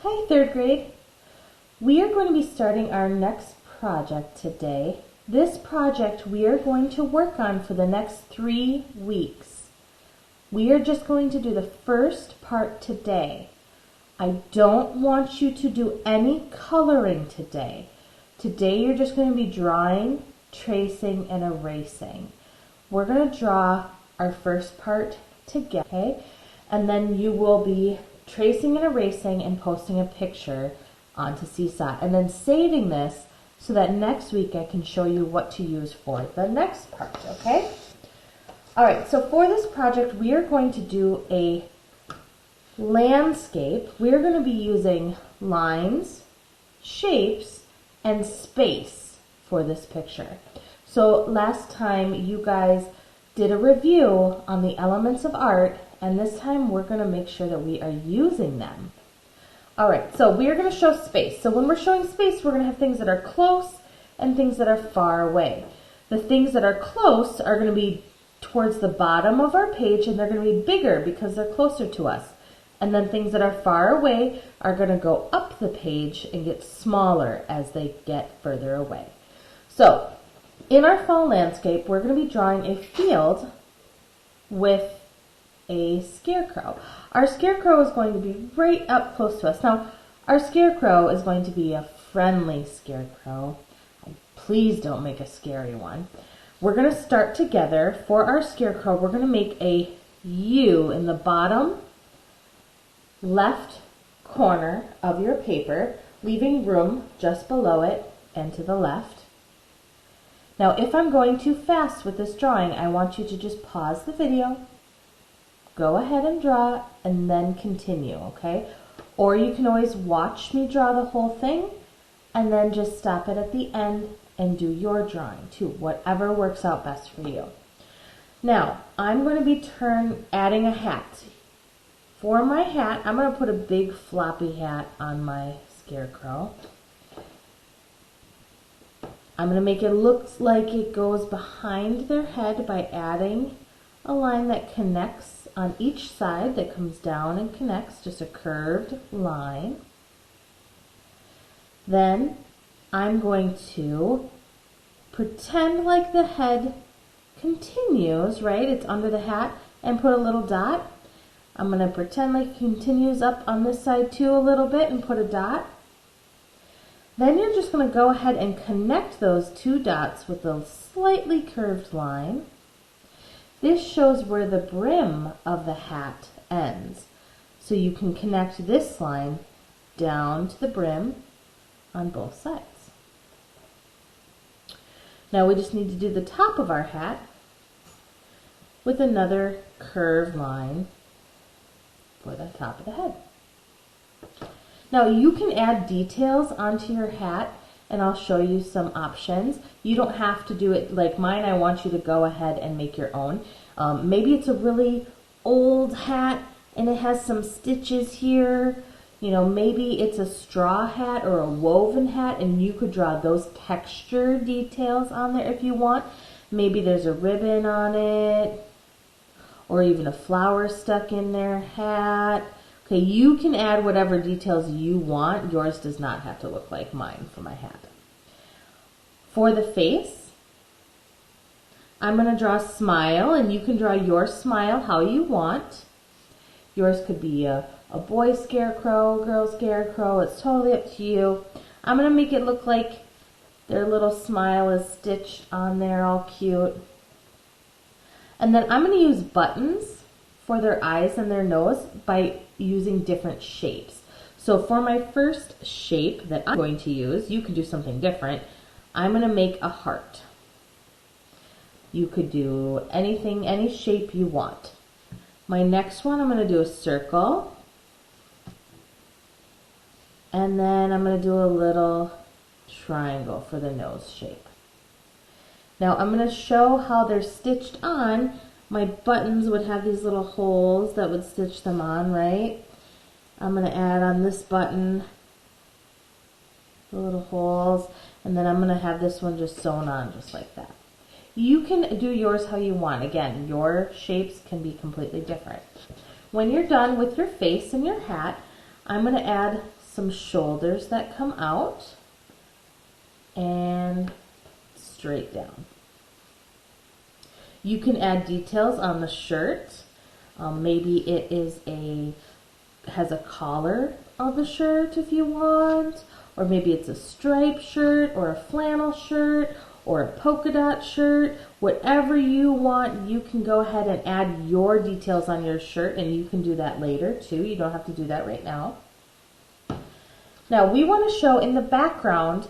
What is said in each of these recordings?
Hi, third grade. We are going to be starting our next project today. This project we are going to work on for the next 3 weeks. We are just going to do the first part today. I don't want you to do any coloring today. Today you're just going to be drawing, tracing, and erasing. We're going to draw our first part together, okay? And then you will be tracing and erasing and posting a picture onto Seesaw and then saving this so that next week I can show you what to use for the next part, okay? Alright, so for this project we are going to do a landscape. We're going to be using lines, shapes, and space for this picture. So last time you guys did a review on the elements of art, and this time we're going to make sure that we are using them. Alright, so we're going to show space. So when we're showing space, we're going to have things that are close and things that are far away. The things that are close are going to be towards the bottom of our page, and they're going to be bigger because they're closer to us. And then things that are far away are going to go up the page and get smaller as they get further away. So in our fall landscape, we're going to be drawing a field with a scarecrow. Our scarecrow is going to be right up close to us. Now, our scarecrow is going to be a friendly scarecrow. Please don't make a scary one. We're going to start together. For our scarecrow, we're going to make a U in the bottom left corner of your paper, leaving room just below it and to the left. Now, if I'm going too fast with this drawing, I want you to just pause the video, go ahead and draw, and then continue, okay? Or you can always watch me draw the whole thing and then just stop it at the end and do your drawing too, whatever works out best for you. Now, I'm going to be adding a hat. For my hat, I'm going to put a big floppy hat on my scarecrow. I'm going to make it look like it goes behind their head by adding a line that connects on each side, that comes down and connects, just a curved line. Then I'm going to pretend like the head continues, right? It's under the hat, and put a little dot. I'm going to pretend like it continues up on this side too a little bit and put a dot. Then you're just going to go ahead and connect those two dots with a slightly curved line. This shows where the brim of the hat ends. So you can connect this line down to the brim on both sides. Now we just need to do the top of our hat with another curved line for the top of the head. Now you can add details onto your hat, and I'll show you some options. You don't have to do it like mine. I want you to go ahead and make your own. Maybe it's a really old hat and it has some stitches here. You know, maybe it's a straw hat or a woven hat, and you could draw those texture details on there if you want. Maybe there's a ribbon on it, or even a flower stuck in their hat. Okay, you can add whatever details you want. Yours does not have to look like mine for my hat. For the face, I'm going to draw a smile, and you can draw your smile how you want. Yours could be a boy scarecrow, girl scarecrow. It's totally up to you. I'm going to make it look like their little smile is stitched on there all cute. And then I'm going to use buttons for their eyes and their nose by using different shapes. So for my first shape that I'm going to use, you could do something different. I'm going to make a heart. You could do anything, any shape you want. My next one, I'm going to do a circle. And then I'm going to do a little triangle for the nose shape. Now I'm going to show how they're stitched on. My buttons would have these little holes that would stitch them on, right? I'm going to add on this button the little holes, and then I'm going to have this one just sewn on just like that. You can do yours how you want. Again, your shapes can be completely different. When you're done with your face and your hat, I'm going to add some shoulders that come out and straight down. You can add details on the shirt. Maybe it has a collar on the shirt if you want, or maybe it's a striped shirt or a flannel shirt or a polka dot shirt. Whatever you want, you can go ahead and add your details on your shirt, and you can do that later too. You don't have to do that right now. Now we want to show in the background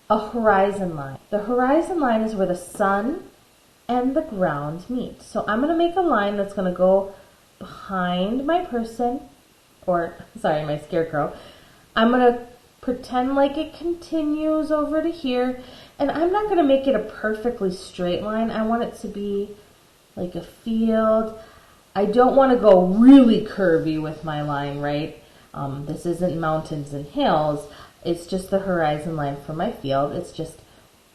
a horizon line. The horizon line is where the sun and the ground meet. So I'm going to make a line that's going to go behind my person, or sorry, my scarecrow. I'm going to pretend like it continues over to here, and I'm not going to make it a perfectly straight line. I want it to be like a field. I don't want to go really curvy with my line, right? This isn't mountains and hills. It's just the horizon line for my field. It's just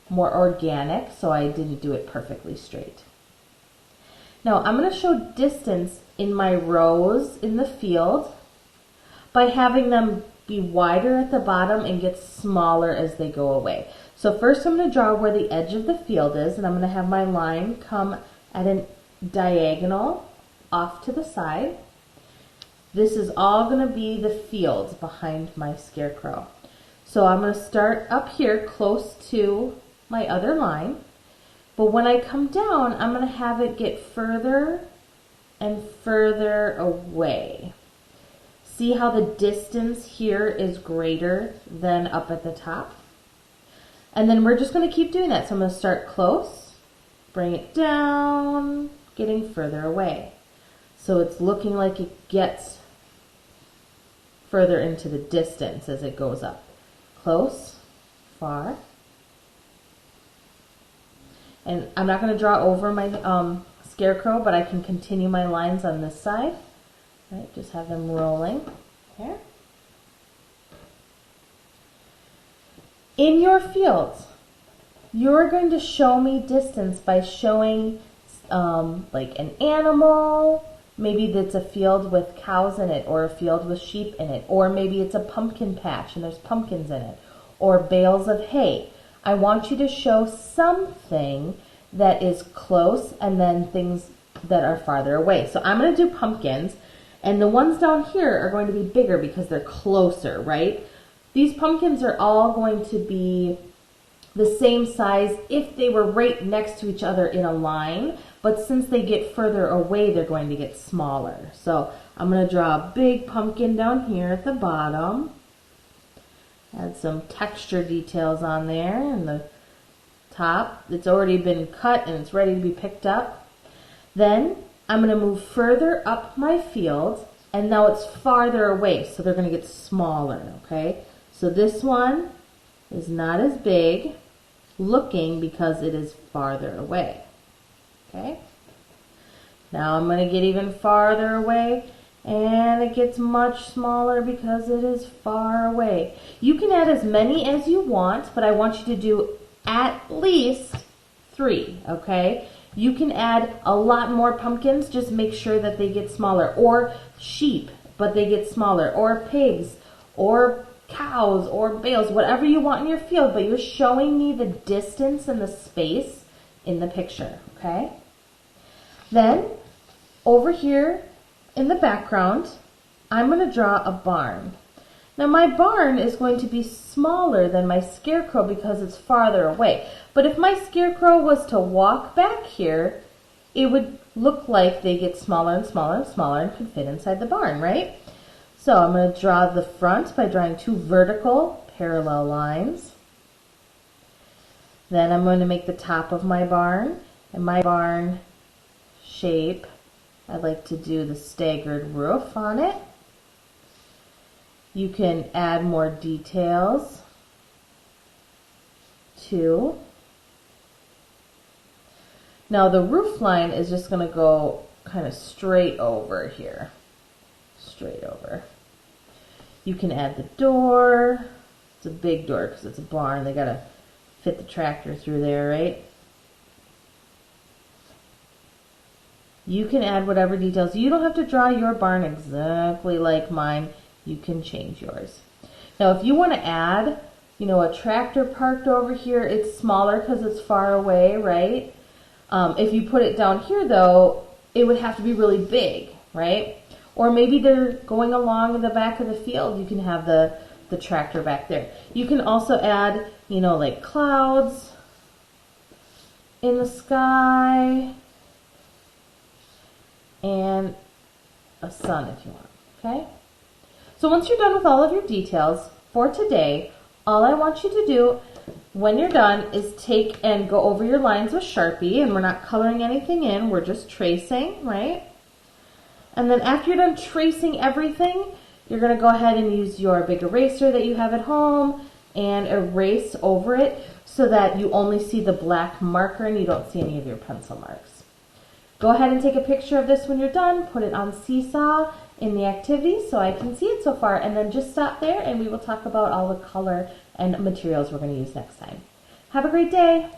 more organic, so I didn't do it perfectly straight. Now I'm going to show distance in my rows in the field by having them be wider at the bottom and get smaller as they go away. So first I'm going to draw where the edge of the field is, and I'm going to have my line come at a diagonal off to the side. This is all going to be the field behind my scarecrow. So I'm going to start up here close to my other line, but when I come down, I'm going to have it get further and further away. See how the distance here is greater than up at the top? And then we're just going to keep doing that. So I'm going to start close, bring it down, getting further away. So it's looking like it gets further into the distance as it goes up. Close, far. And I'm not going to draw over my scarecrow, but I can continue my lines on this side. Right, just have them rolling here. In your fields, you're going to show me distance by showing like an animal. Maybe that's a field with cows in it, or a field with sheep in it, or maybe it's a pumpkin patch and there's pumpkins in it, or bales of hay. I want you to show something that is close and then things that are farther away. So I'm going to do pumpkins, and the ones down here are going to be bigger because they're closer, right? These pumpkins are all going to be the same size if they were right next to each other in a line, but since they get further away, they're going to get smaller. So I'm going to draw a big pumpkin down here at the bottom. Add some texture details on there, and the top, it's already been cut and it's ready to be picked up. Then I'm going to move further up my field, and now it's farther away, so they're going to get smaller, okay? So this one is not as big looking because it is farther away, okay? Now I'm going to get even farther away, and it gets much smaller because it is far away. You can add as many as you want, but I want you to do at least 3, okay? You can add a lot more pumpkins, just make sure that they get smaller, or sheep, but they get smaller, or pigs, or cows, or bales, whatever you want in your field, but you're showing me the distance and the space in the picture, okay? Then, over here in the background, I'm going to draw a barn. Now my barn is going to be smaller than my scarecrow because it's farther away. But if my scarecrow was to walk back here, it would look like they get smaller and smaller and smaller and can fit inside the barn, right? So I'm going to draw the front by drawing 2 vertical parallel lines. Then I'm going to make the top of my barn, and my barn shape, I'd like to do the staggered roof on it. You can add more details too. Now the roof line is just going to go kind of straight over here. Straight over. You can add the door. It's a big door because it's a barn. They got to fit the tractor through there, right? You can add whatever details. You don't have to draw your barn exactly like mine. You can change yours. Now, if you want to add, you know, a tractor parked over here, it's smaller because it's far away, right? If you put it down here, though, it would have to be really big, right? Or maybe they're going along in the back of the field. You can have the tractor back there. You can also add, you know, like clouds in the sky and a sun if you want, okay? So once you're done with all of your details for today, all I want you to do when you're done is take and go over your lines with Sharpie, and we're not coloring anything in, we're just tracing, right? And then after you're done tracing everything, you're going to go ahead and use your big eraser that you have at home and erase over it so that you only see the black marker and you don't see any of your pencil marks. Go ahead and take a picture of this when you're done, put it on Seesaw in the activity so I can see it so far, and then just stop there and we will talk about all the color and materials we're going to use next time. Have a great day!